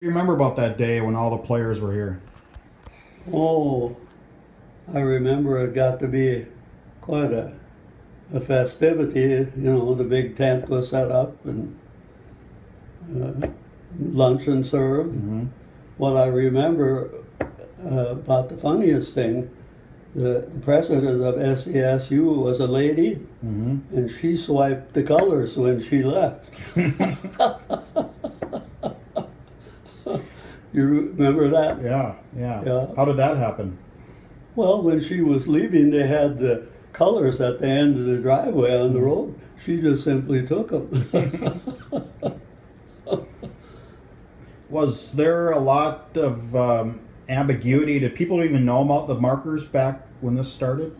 You remember about that day when all the players were here? Oh, I remember it got to be quite a festivity. The big tent was set up and luncheon served. Mm-hmm. What I remember about the funniest thing, the president of SESU was a lady, Mm-hmm. and she swiped the colors when she left. You remember that? Yeah, yeah. Yeah. How did that happen? Well, when she was leaving, they had the colors at the end of the driveway on the road. She just simply took them. Was there a lot of ambiguity? Did people even know about the markers back when this started?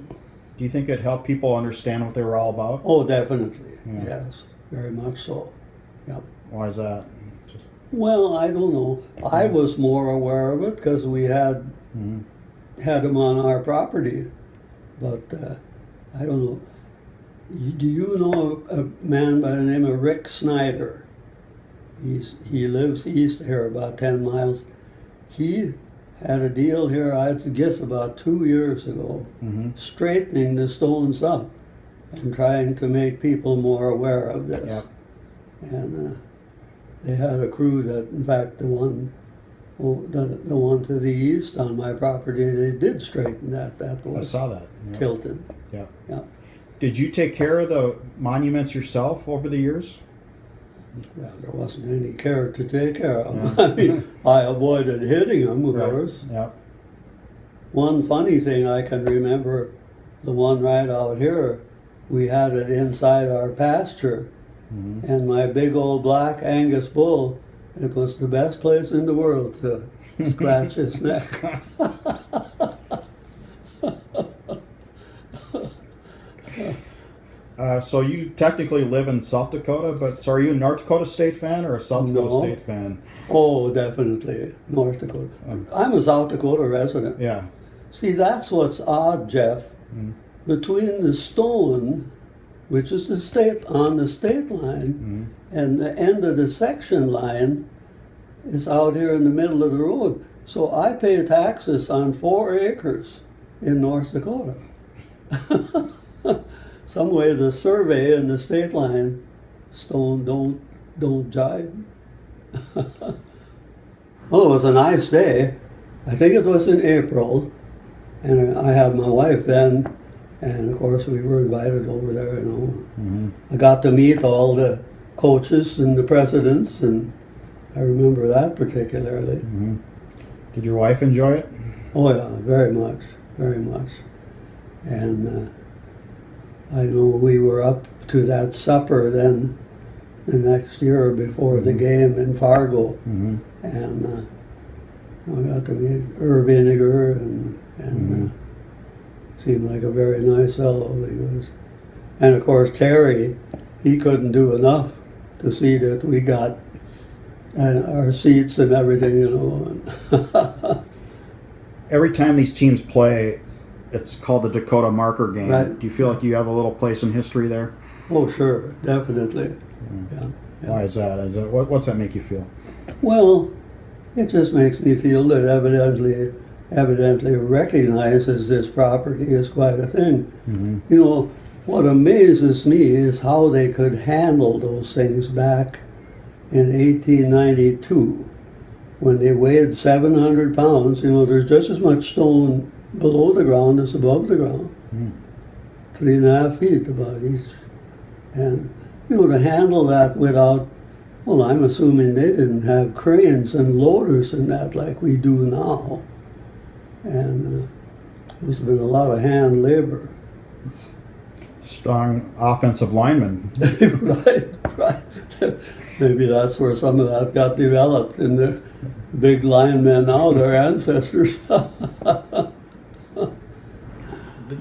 Do you think it helped people understand what they were all about? Oh, definitely. Yeah. Yes, very much so. Yep. Why is that? Just, Well, I don't know. I was more aware of it because we had Mhm. had them on our property, but I don't know. Do you know a man by the name of Rick Snyder? He lives east here, about 10 miles. He had a deal here, I'd guess about 2 years ago, Mhm. straightening the stones up and trying to make people more aware of this. Yep. And they had a crew that, in fact, the one to the east on my property, they did straighten that. That I was saw that. Yeah. tilted. Yeah. Yeah. Did you take care of the monuments yourself over the years? Well, there wasn't any care to take care of. Yeah. I mean, I avoided hitting them, of Right. course. Yeah. One funny thing I can remember, the one right out here, we had it inside our pasture, Mhm. and my big old black Angus bull, it was the best place in the world to scratch its neck. So you technically live in South Dakota, but so are you a North Dakota State fan or a South Dakota No. State fan? Oh, definitely, North Dakota. I'm a South Dakota resident. Yeah. See, that's what's odd, Jeff. Mm. Between the stone, which is the state on the state line, and the end of the section line is out here in the middle of the road. So I pay taxes on 4 acres in North Dakota. Some way the survey and the state line stone don't jive. Well, it was a nice day. I think it was in April, and I had my wife then, and of course we were invited over there. Mhm. I got to meet all the coaches and the presidents, and I remember that particularly. Mhm. Did your wife enjoy it? Oh yeah, very much, very much. And I know we were up to that supper then the next year before the game in Fargo, Mm-hmm. and I got to meet Vinegar, and seemed like a very nice fellow he was. And of course Terry, he couldn't do enough to see that we got our seats and everything. Every time these teams play, it's called the Dakota Marker game. Right. Do you feel like you have a little place in history there? Oh, sure, definitely. Yeah. Why is that? What's that make you feel? Well, it just makes me feel that evidently recognizes this property as quite a thing. Mm-hmm. What amazes me is how they could handle those things back in 1892 when they weighed 700 pounds. There's just as much stone below the ground as above the ground. 3.5 feet about each. And, to handle that without, well, I'm assuming they didn't have cranes and loaders and that like we do now. And must have been a lot of hand labor. Strong offensive lineman. Right. Maybe that's where some of that got developed in the big linemen now, their ancestors.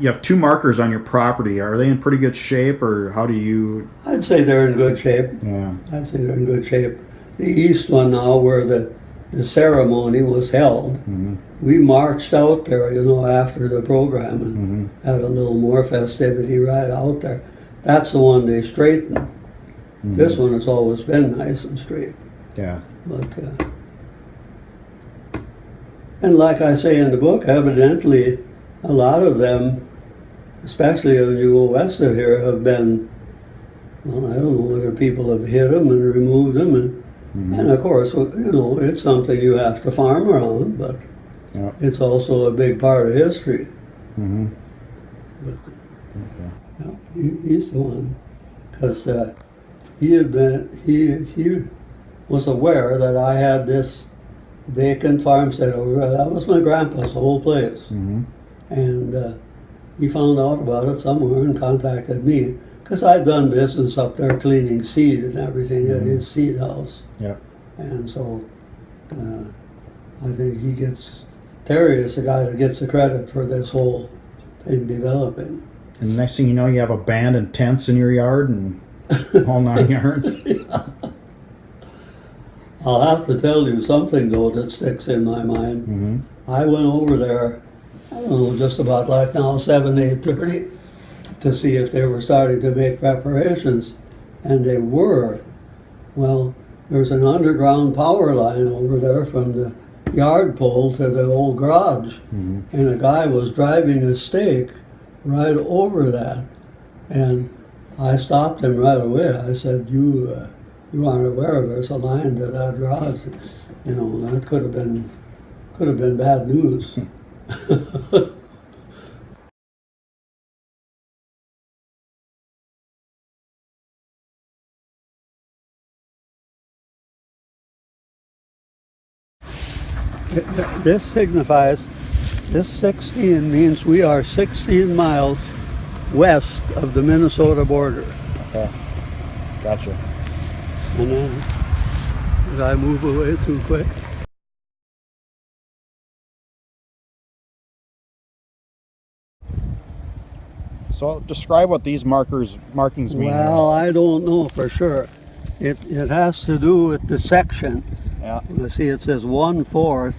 You have 2 markers on your property. Are they in pretty good shape, or how do you? I'd say they're in good shape. Yeah. I'd say they're in good shape. The east one now, where the ceremony was held, we marched out there, after the program and had a little more festivity right out there. That's the one they straightened. This one has always been nice and straight. Yeah. But And like I say in the book, evidently a lot of them, especially when you go west of here, have been, well, I don't know whether people have hit them and removed them. And of course, you know, it's something you have to farm around, but Yep. it's also a big part of history. Mm-hmm. But Okay. yeah, he's the one, because he was aware that I had this vacant farmstead over there. That was my grandpa's whole place, Mm-hmm. and he found out about it somewhere and contacted me because I'd done business up there cleaning seed and everything at his seed house, Yep. and so I think Terry is the guy that gets the credit for this whole thing developing. And the next thing you know, you have abandoned tents in your yard and whole 9 yards. I'll have to tell you something though that sticks in my mind. Mm-hmm. I went over there, I don't know, just about like now 8:30 to see if they were starting to make preparations, and they were. Well, there's an underground power line over there from the yard pole to the old garage, Mm-hmm. and a guy was driving a stake right over that, and I stopped him right away. I said, you aren't aware there's a line to that garage. You know, that could have been bad news. This signifies, this 16 means we are 16 miles west of the Minnesota border. Okay. Gotcha. And then, did I move away too quick? So describe what these markings mean. Well, I don't know for sure. It has to do with the section. Yeah. You see, it says 1/4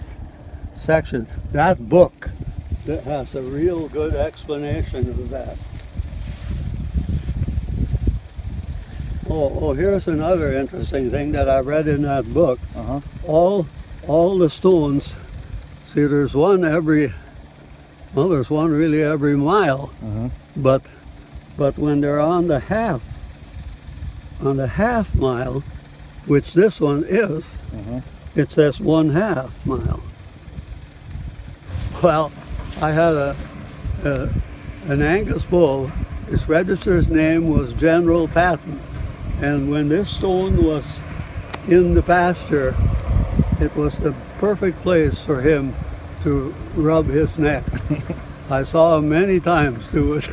section. That book that has a real good explanation of that. Oh, here's another interesting thing that I read in that book. Uh-huh. All the stones, see, there's one really every mile. Uh-huh. But when they're on the half mile, which this one is, Uh-huh. it says 1/2 mile. Well, I had an Angus bull. His register's name was General Patton, and when this stone was in the pasture, it was the perfect place for him to rub his neck. I saw him many times do it.